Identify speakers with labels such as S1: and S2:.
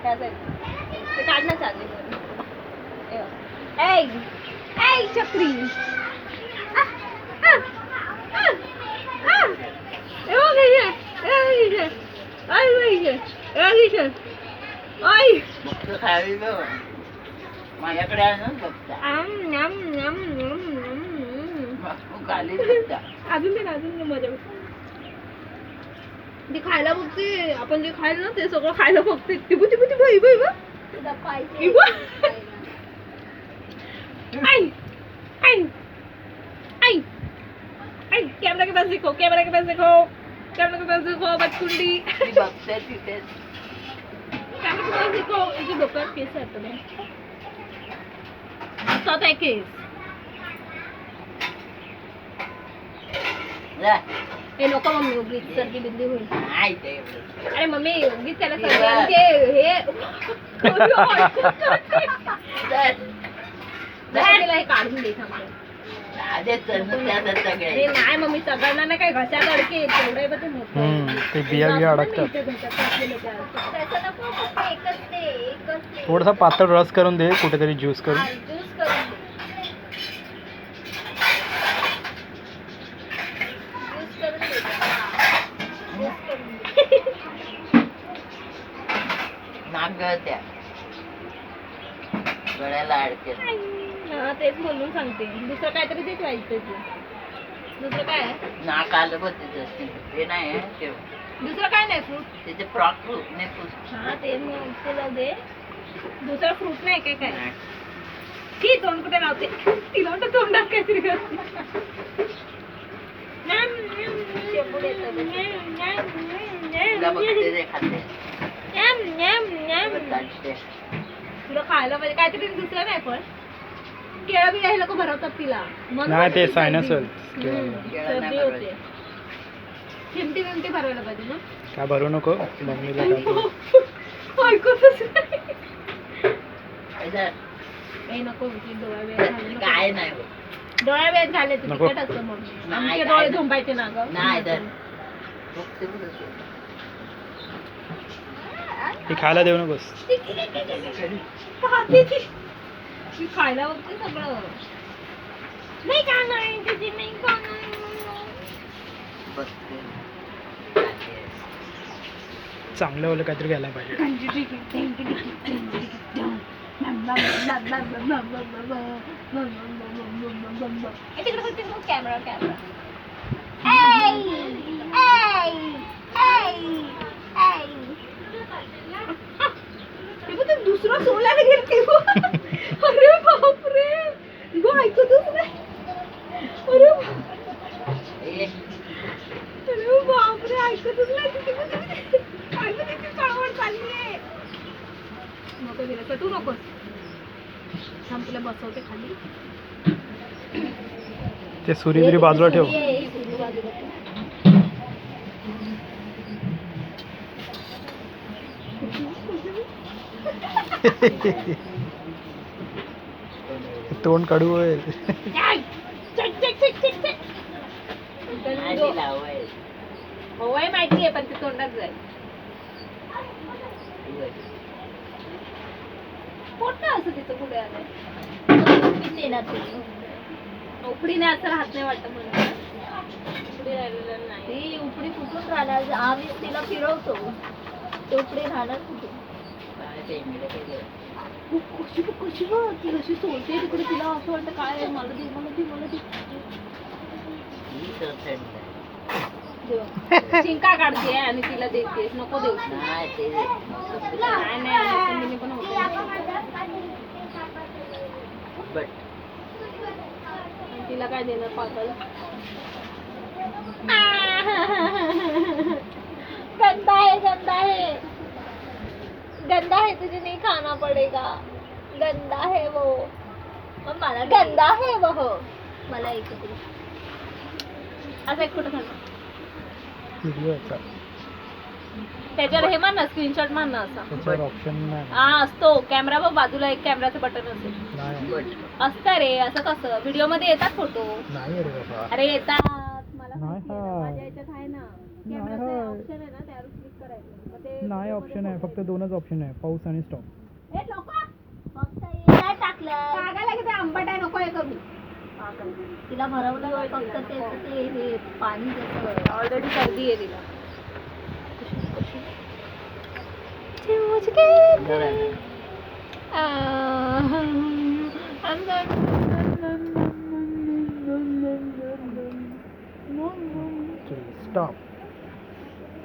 S1: ते काढणं चालू ऐ ऐ चक्री
S2: माझ्याकडे आहे ना बघता
S1: अजून ते मजा ती खायला बघते आपण जे खायला ना ते सगळं खायला बघते टिबू टिबू टिबू इबू इबू इबू आई आई आई आई कैमरा के पास देखो कैमरा के पास देखो बचकुंडी
S2: बघते तिथे
S1: कैमरा के पास देखो इथे डोक्यात केस आहेत ना स्वतः आहे केस हे नको मम्मी उगीच सर्दी बिंदी होईल अरे मम्मी उगीच त्याला सर्दी हे तिला हे काढून दे अरे नाही मम्मी सगळ्यांना नाही काय घशात अडके तेवढे
S3: ते बिया बिया अडकतात थोडासा पातळ रस करून दे कुठेतरी ज्यूस करून
S2: गळ्याला अडके
S1: हा तेच म्हणून सांगते दुसरं काहीतरी तेच व्हायचं दुसरं काय आहे
S2: नाक आलं बघ तिथं ते नाही आहे ठेव
S1: दुसरं काय नाही फ्रूट
S2: त्याचे फ्रॉक फ्रूट नाही
S1: हा ते मग ते जाऊ दे दुसरा फ्रूट नाही काय काय ती तोंड कुठे लावते तिला वाटतं तोंडात काहीतरी करते तुला खायला पाहिजे काहीतरी दुसरं नाही पण केळं बिळं हे लोक भरवतात तिला
S3: नाही ते सायनस
S1: सर्दी होते चिमटी बिमटी भरवायला पाहिजे ना
S3: काय भरू नको मम्मीला
S1: ऐकतच नाही नको
S2: काय नाही
S1: डोळ्या वेळ झाले तिकट असतं मग आमचे डोळे झोंबायचे ना ग
S3: ती खायला देऊ नकोस
S1: ती खायला बघते सगळं नाही का नाही तुझी नाही का
S3: चांगलं वालं काहीतरी घ्यायला पाहिजे
S1: कॅमेरा कॅमेरा दुसरा सोलायला गेलते अरे बापरे गो ऐकतच नाही अरे बापरे ऐकतच नाही चावड चालली नको दिलं कटू नकोस थांब तुला बसवते खाली
S3: ते सुरी बाजूला ठेव तोंड काढू होईल
S1: होय माहिती आहे पण ते तोंडात जाईल पोट असं तिचं पुढे आलं उपडी नाही असं राहत नाही वाटत मला उपडी राहिलेलं नाही उपडी कुठून राहणार आम्ही तिला फिरवतो ते उपडी राहणार कुठून कशी ती कशी सोडते तिकडे तिला असं वाटतं काय मला ती शिंका काढते आणि तिला देतेस नको देऊ नाही पण होते तिला काय देणार पागल गंदा है तुझे नहीं खाना पड़ेगा गंदा है वो मला गंदा है वो मला एक असं एक कुठं खाणार त्याच्यावर हे मान ना स्क्रीनशॉट मान ना असा हा असतो कॅमेरा बघ बाजूला एक कॅमेराचं बटन असेल असतं रे असं कसं व्हिडिओ मध्ये येतात फोटो अरे येतात मला माझ्या याच्यात आहे ना कॅमेराचं ऑप्शन आहे ना त्यावर क्लिक करायचं
S3: नाही ऑप्शन आहे, फक्त दोनच ऑप्शन आहे, पाऊस आणि स्टॉप.
S1: फक्त हे नाही टाकलं
S4: कागायला किती आंबट आहे, नको हे करू.
S1: तिला भरवलं ना फक्त त्याचं ते हे पाणी त्याचं
S4: ऑलरेडी सर्दी आहे तिला.
S3: स्टॉप.